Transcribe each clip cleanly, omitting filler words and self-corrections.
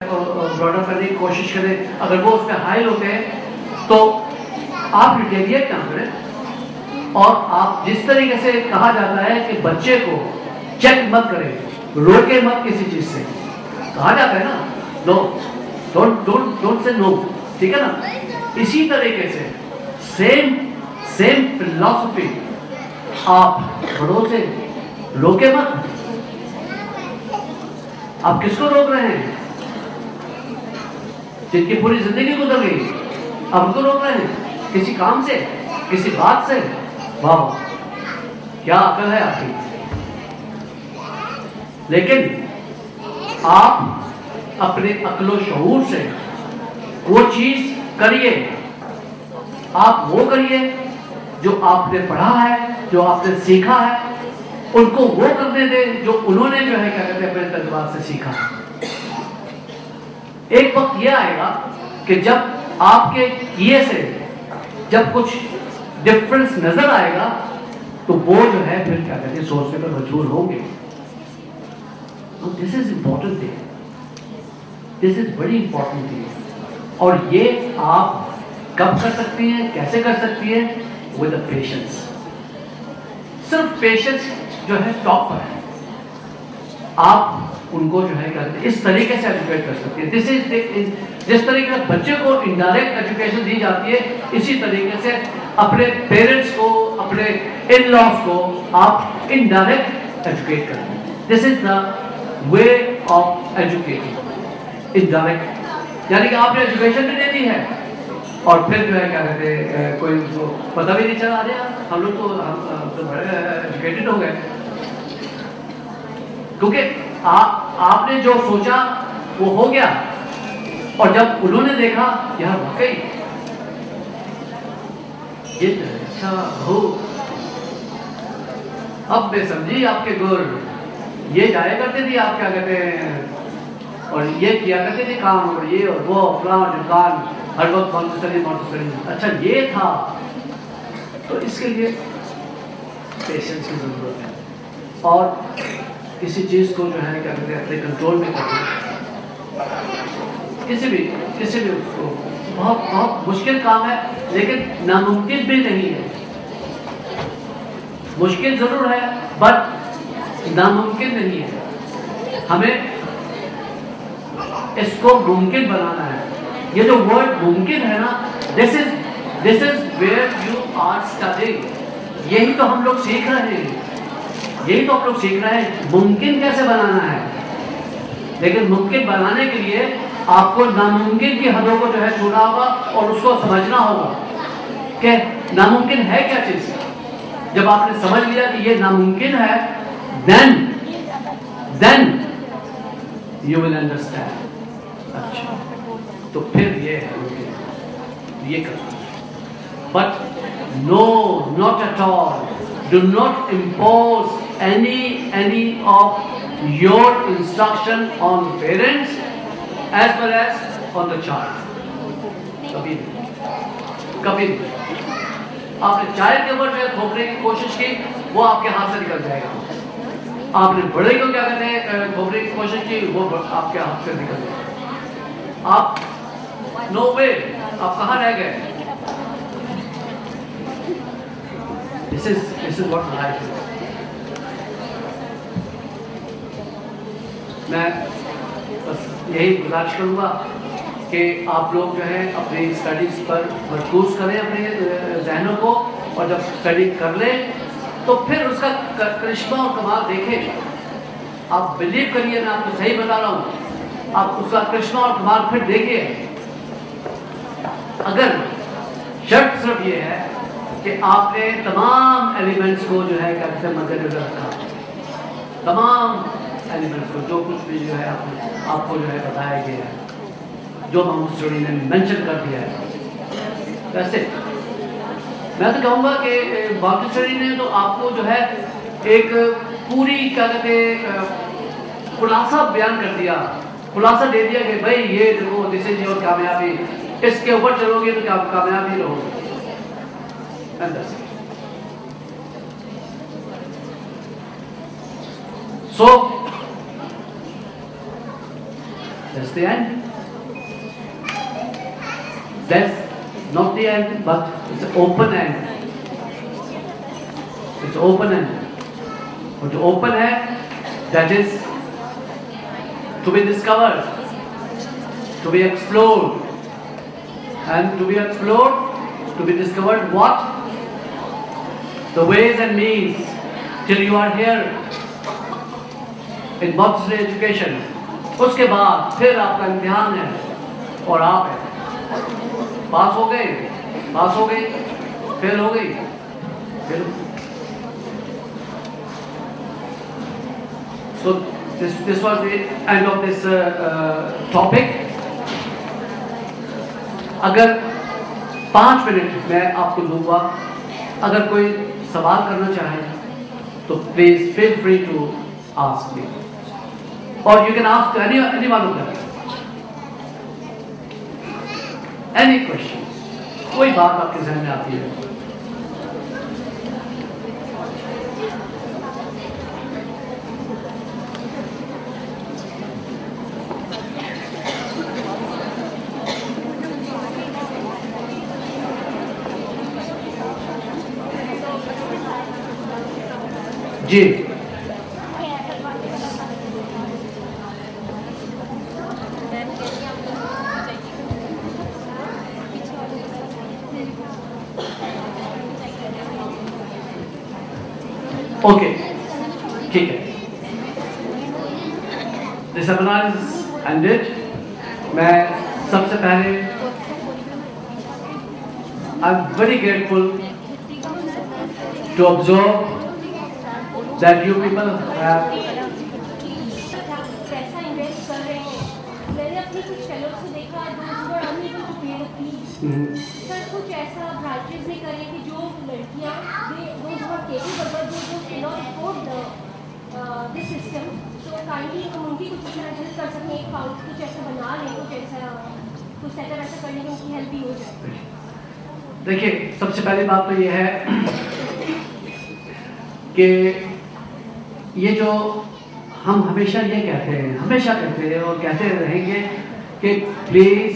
Broader करने की कोशिश करें। अगर वो उसमें हाइल होते हैं तो आप रिटेलिएट ना करें। और आप जिस तरीके से कहा जाता है कि बच्चे को चेक मत करें, रोके मत किसी चीज से, कहा जाता है ना, नो, डोंट से नो, ठीक है ना। इसी तरीके से सेम फिलॉसफी आप बड़ों से रोके मत। आप किसको रोक रहे हैं? जिनकी पूरी जिंदगी गुजर गई, आप उनको रोक रहे हैं किसी काम से, किसी बात से। वाह, क्या अकल है आपकी। लेकिन आप अपने अक्लो शऊर से वो चीज करिए, आप वो करिए जो आपने पढ़ा है, जो आपने सीखा है, उनको वो करने दें जो उन्होंने जो है क्या कहते हैं अपने तजुर्बात से सीखा। एक वक्त यह आएगा कि जब आपके किए से जब कुछ डिफरेंस नजर आएगा तो वो जो है फिर क्या कहते हैं सोचने पर मजबूर होंगे। This is important thing, this is very important thing. और ये आप कब कर सकती हैं, कैसे कर सकती हैं? With the patience. सिर्फ पेशेंस जो है टॉप पर है। आप उनको जो है कहते हैं इस तरीके से एजुकेट कर सकती है। दिस इज जिस तरीके से बच्चे को इनडायरेक्ट एजुकेशन दी जाती है, इसी तरीके से अपने पेरेंट्स को, अपने इन लॉज को आप इनडायरेक्ट एजुकेट करते हैं। This is the way of educating, indirect. यानी कि आपने एजुकेशन भी दे दी है और फिर जो है क्या कहते हैं कोई तो पता भी नहीं चला रहा, हम लोग तो बड़े एजुकेटेड हो गए, क्योंकि आपने जो सोचा वो हो गया। और जब उन्होंने देखा यह वाकई ये अच्छा हो, अब मैं समझी आपके गुर, ये जाया करते थे आप क्या कहते हैं और ये किया करते थे काम, और ये और वो फलां दुकान हर वक्त मॉन्टेसरी। अच्छा ये था, तो इसके लिए पेशेंस की जरूरत है और किसी चीज को जो है क्या कहते हैं अपने कंट्रोल में करना। किसी भी उसको बहुत मुश्किल काम है, लेकिन नामुमकिन भी नहीं है। मुश्किल जरूर है बट नामुमकिन नहीं है। हमें इसको मुमकिन बनाना है। ये जो वर्ड मुमकिन है ना, this is where you are studying. यही तो हम लोग सीख रहे हैं, यही तो आप लोग सीख रहे हैं मुमकिन कैसे बनाना है। लेकिन मुमकिन बनाने के लिए आपको नामुमकिन की हदों को जो है छूना होगा और उसको समझना होगा कि नामुमकिन है क्या चीज। जब आपने समझ लिया कि ये नामुमकिन है, देन यू विल अंडरस्टैंड। अच्छा, तो फिर ये है, ये करना। But no, not at all, do not impose any of your instruction on parents as well as on the child। कभी नहीं। आपने चाइल्ड के ऊपर जो है थोपने की कोशिश की, वो आपके हाथ से निकल जाएगा। आपने बड़े को क्या कहते हैं थोपने की कोशिश की, वो आपके हाथ से निकल जाएगा। आप नो वे, आप कहाँ रह गए? This is what life is। मैं बस यही गुजारिश करूँगा कि आप लोग जो है अपनी स्टडीज पर मरकूज करें अपने जहनों को, और जब स्टडी कर लें तो फिर उसका करिश्मा और कमाल देखें। आप बिलीव करिए, मैं आपको सही बता रहा हूँ, आप उसका करिश्मा और कमाल फिर देखिए। अगर शर्त सिर्फ ये है कि आपने तमाम एलिमेंट्स को जो है कैसे मद्देनजर रखा, तमाम एलिमेंट्स को, जो कुछ भी जो है आपको जो है बताया गया है, जो मोहम्मद स्टडी ने मेंशन कर दिया है। वैसे मैं तो कहूँगा कि मोहम्मद स्टडी ने तो आपको जो है एक पूरी क्या कहते खुलासा बयान कर दिया, खुलासा दे दिया कि भाई ये देखो दिस इज योर कामयाबी, इसके ऊपर चलोगे तो क्या कामयाबी रहोगे। So That's the end. That's not the end, but it's an open end. It's open end. But the open end, that is to be discovered, to be explored, and to be explored, to be discovered what? The ways and means till you are here in monthly education. उसके बाद फिर आपका इम्तिहान है और आप पास हो गए, फेल हो गई, So this was the end of this topic. अगर 5 मिनट मैं आपको दूंगा, अगर कोई सवाल करना चाहे तो please feel free to ask me, or you can ask any one of them any question. कोई बात आपके जहन में आती है? जी, ओके, ठीक है. This seminar is ended. मैं सबसे पहले I am very grateful to observe that you people have. पैसा इन्वेस्ट कर रहे हैं. मैंने अपने कुछ फेलो से देखा, those were unable to pay the fees. Sir कुछ ऐसा ब्रांचेस ने करे कि जो लड़कियां those who are capable but those cannot afford this system, so kindly हम उनकी कुछ इस तरह हेल्प कर सकते हैं. एक अकाउंट कुछ ऐसा बना लें, कुछ सेटअप ऐसा करने में उनकी हेल्प भी हो जाए. देखिए, सबसे पहली बात तो ये है कि ये जो हम हमेशा ये कहते हैं और कहते रहेंगे कि प्लीज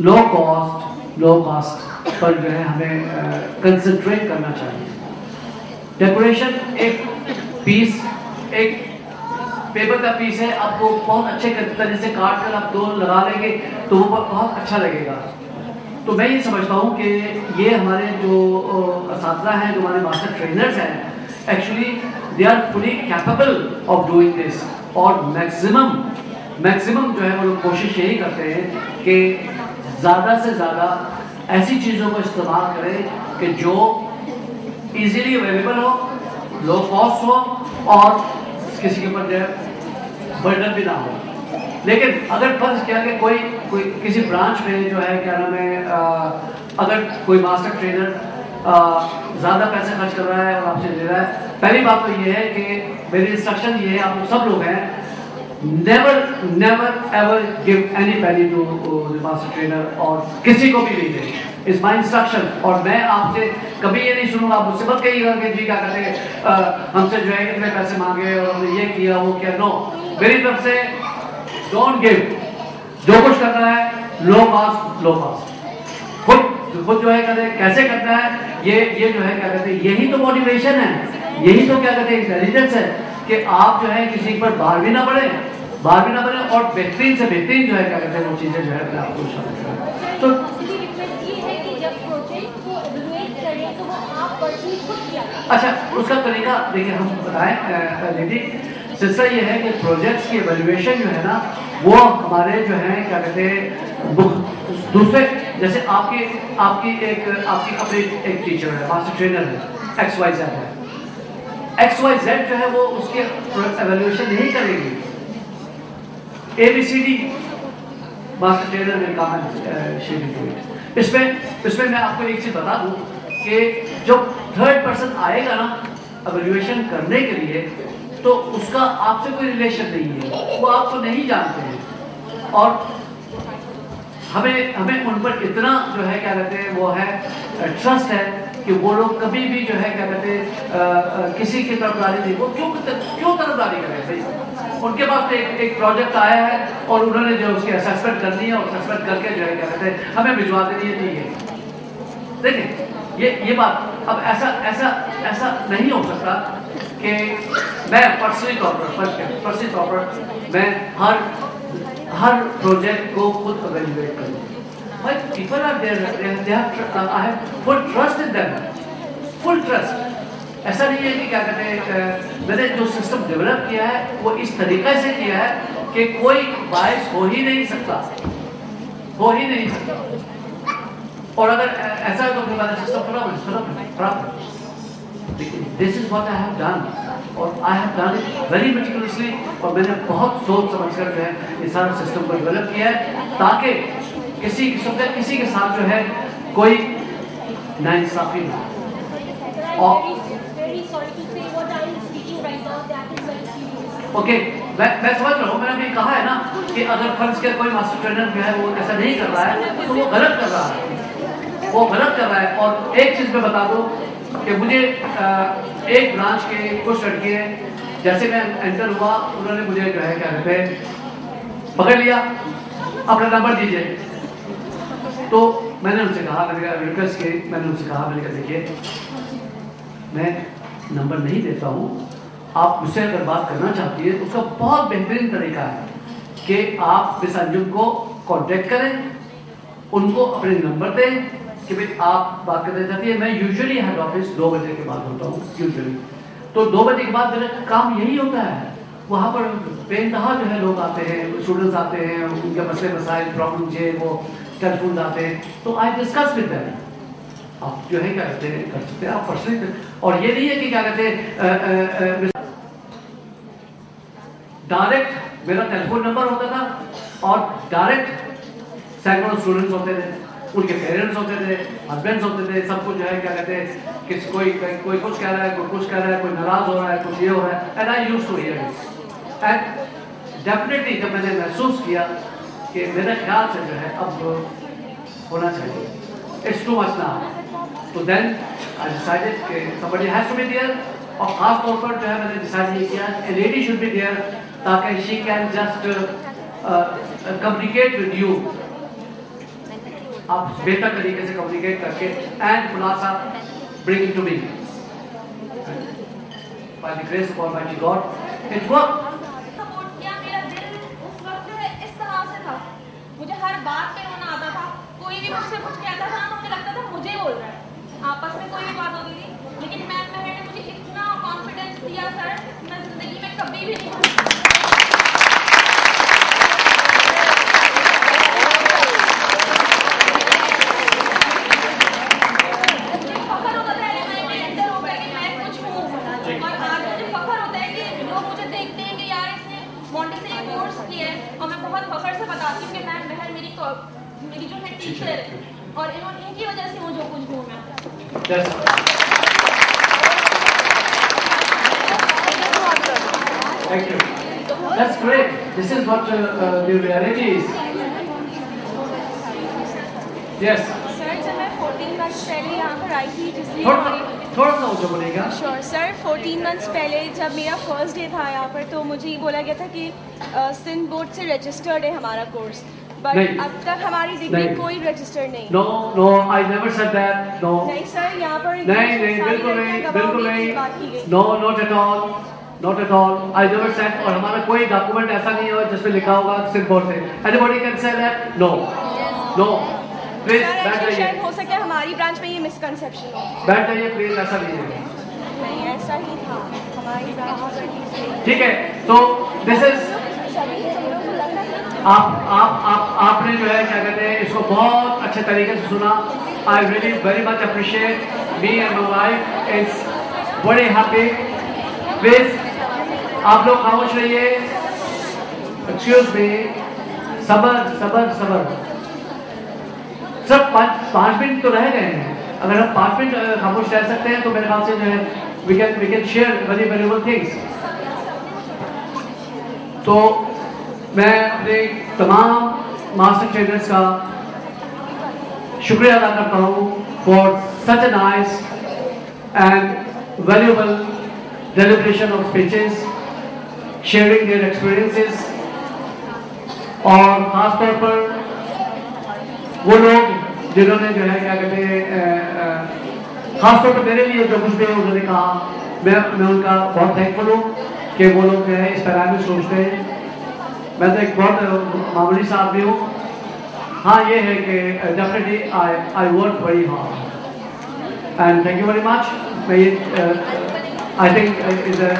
लो कॉस्ट पर जो है हमें कंसंट्रेट करना चाहिए. डेकोरेशन एक पीस, एक पेपर का पीस है, आपको बहुत अच्छे तरह से काट कर आप 2 लगा लेंगे तो वो बहुत अच्छा लगेगा. तो मैं ये समझता हूँ कि ये हमारे जो असातिज़ा हैं, जो हमारे मास्टर ट्रेनर्स हैं, actually they are fully capable of doing this. और मैक्सिमम जो है वो लोग कोशिश यही करते हैं कि ज़्यादा से ज़्यादा ऐसी चीज़ों को इस्तेमाल करें कि जो इजीली अवेलेबल हो, लो कॉस्ट हो और किसी के ऊपर जो है बर्डन भी ना हो. लेकिन अगर फर्ज किया कि कोई किसी ब्रांच में जो है क्या नाम है, अगर कोई मास्टर ट्रेनर ज़्यादा पैसे खर्च कर रहा है और आपसे ले रहा है, पहली बात तो ये है कि मेरी इंस्ट्रक्शन ये है, आप लोग सब लोग हैं, never ever give any penny to the master trainer और किसी को भी नहीं दें. It's my instruction. और मैं आपसे कभी ये नहीं सुनूंगा, आप मुझसे मत कहिएगा कि जी क्या कहते हैं हमसे जो है कितने पैसे मांगे और हमने ये किया वो किया. नो, मेरी तरफ से डोंट गिव. जो कुछ करना है लो कॉस्ट खुद जो है कहते हैं कैसे करना है, ये जो है क्या कहते हैं, यही तो मोटिवेशन है, यही तो क्या कहते हैं इंटेलिजेंस है कि आप जो है किसी पर बाहर भी ना पड़े और बेहतरीन से बेहतरीन जो है क्या कहते हैं वो चीजें जो है अपने आपको शामिल करें. तो अच्छा, उसका तरीका देखिए हम बताएं दीदी. सिलसिला ये है कि प्रोजेक्ट्स की एवेल्युएशन जो है ना वो हमारे जो है क्या कहते हैं दूसरे, जैसे आपकी अपनी एक टीचर है, मास्टर ट्रेनर है, XYZ है. XYZ जो है वो उसके एवेल्युएशन नहीं करेगी. ABCD मास्टर ट्रेनर ने कहा इसमें मैं आपको एक चीज बता दूं कि जब 3rd पर्सन आएगा ना एवेल्युएशन करने के लिए तो उसका आपसे कोई रिलेशन नहीं है, वो आपको नहीं जानते हैं और हमें उन पर इतना जो है क्या कहते हैं वो है ट्रस्ट है कि वो लोग कभी भी जो है क्या कहते हैं किसी की तरफदारी नहीं, वो क्यों तरफदारी करें भाई. उनके पास तो एक प्रोजेक्ट आया है और उन्होंने जो उसकी असेसमेंट करनी है और असेसमेंट करके जो है क्या कहते हैं हमें भिजवा देनी है चाहिए। देखिए ये बात अब ऐसा नहीं हो सकता कि मैं पर्सनली तौर पर मैं हर प्रोजेक्ट को खुद इवैल्यूएट करूँ। My people are there, I have full trust in them, full trust। ऐसा नहीं है कि क्या कहते हैं मैंने जो सिस्टम डेवलप किया है वो इस तरीके से किया है कि कोई बायस हो ही नहीं सकता। और अगर ऐसा है तो फिर मैंने सिस्टम खराब है। लेकिन this is what I have done और I have done it very meticulously और मैंने बहुत सोच समझ कर जो है ये सारा सिस्टम को डेवलप किया है ताकि किसी के साथ जो है कोई नाइंसाफी ना हो। ओके मैं समझ रहा हूँ, मैंने भी कहा है ना कि अगर फर्ज के कोई मास्टर ट्रेनर जो है वो ऐसा नहीं कर रहा है तो वो गलत कर रहा है। और एक चीज मैं बता दूं कि मुझे एक ब्रांच के कुछ लड़के जैसे मैं एंटर हुआ उन्होंने मुझे जो है क्या कहते हैं पकड़ लिया, अपना नंबर दीजिए। तो मैंने उनसे कहा, रिक्वेस्ट की, मैंने उनसे कहा मैंने कहा देखिए मैं नंबर नहीं देता हूँ, आप मुझसे अगर बात करना चाहती है तो उसका बहुत बेहतरीन तरीका है कि आप मिस अंजुम को कांटेक्ट करें, उनको अपने नंबर दें कि भाई आप बात करना चाहती है। मैं यूजुअली हेड ऑफिस 2 बजे के बाद होता हूँ यूजुअली, तो 2 बजे के बाद मेरा काम यही होता है। वहाँ पर बेइंतहा जो है लोग आते हैं, स्टूडेंट्स आते हैं, उनके मसले मसाइल प्रॉब्लम जो है वो टेलीफोन आते हैं, तो आई डिस्कस विद देम। आप जो है क्या कहते हैं कर सकते हैं आप पर्सनली। और ये नहीं है कि क्या कहते हैं डायरेक्ट मेरा टेलीफोन नंबर होता था और डायरेक्ट सैकड़ों स्टूडेंट्स होते थे, उनके पेरेंट्स होते थे, हस्बैंड्स होते थे, सब कुछ जो है क्या कहते हैं कि कोई कुछ कह रहा है, कोई कुछ कह रहा है, कोई नाराज हो रहा है, कुछ ये हो रहा है। And I used to hear it and definitely जब मैंने महसूस किया कि मेरे ख्याल से जो है अब होना चाहिए, इट्स टू मच नाउ, तो देन आई डिसाइडेड कि somebody has to be there। और खास तौर पर जो है मैंने डिसाइड ये किया a lady should be there ताकि she can just communicate with you, आप बेहतर तरीके से कम्युनिकेट करके एंड खुलासा bring it to me by the grace of Almighty God it worked। Support किया, मेरा दिल उस वक्त जो है इस तरह से था, मुझे हर बात पे रोना आता था, कोई भी मुझसे कुछ कहता था तो मुझे लगता था मुझे बोल रहा है, आपस में कोई भी बात होती थी। लेकिन मैम ने मुझे इतना कॉन्फिडेंस दिया सर, मैं जिंदगी में कभी भी नहीं मेरी जो है टीचर है और इनकी वजह से मुझे कुछ भी होना। Thank you. That's great. This is what the reality is. Yes. Sir जब मैं 14 मंथ्स पहले यहाँ पर आई थी जिसलिए थोड़ा सा ऊँचा बोलेगा। श्योर सर, 14 मंथ्स पहले जब मेरा फर्स्ट डे था यहाँ पर तो मुझे ये बोला गया था कि सिंध बोर्ड से रजिस्टर्ड है हमारा कोर्स, बट अब तक हमारी डिग्री कोई रजिस्टर्ड नहीं। No, I never said that. No. नहीं सर, यहाँ पर नहीं, बिल्कुल नहीं। No, not at all. I never said, और हमारा कोई डॉक्यूमेंट ऐसा नहीं है जिसमें लिखा होगा सिंध बोर्ड से। Anybody can say that? No. Please बैठ जाइए। हो सके हमारी ब्रांच में ये मिसकंसेप्शन हो। बैठ जाइए प्लीज, ऐसा नहीं है। नहीं ऐसा ही था हमारी ब्रांच। ठीक है, तो दिस इज आपने जो है क्या कहते हैं इसको बहुत अच्छे तरीके से सुना। I really very much appreciate, me and my wife is very happy. Please आप लोग खामोश रहिए। एक्सक्यूज मी, सबर सब 5 मिनट तो रह गए हैं। अगर हम 5 मिनट खामोश रह सकते हैं तो मेरे ख्याल से जो है we can share very valuable things। तो मैं अपने तमाम मास्टर ट्रेनर्स का शुक्रिया अदा करता हूँ for such a nice and valuable deliberation of speeches sharing their experiences, और ख़ास तौर पर वो लोग जिन्होंने जो है क्या कहते हैं ख़ास तौर पर मेरे लिए जो कुछ भी उन्होंने कहा, मैं उनका बहुत थैंकफुल हूँ कि वो लोग जो है इस तरह में सोचते हैं। मैं तो एक बहुत मामूली सा आदमी हूँ। हाँ ये है कि definitely I work very hard and thank you very much. I think is a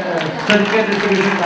certificate distribution.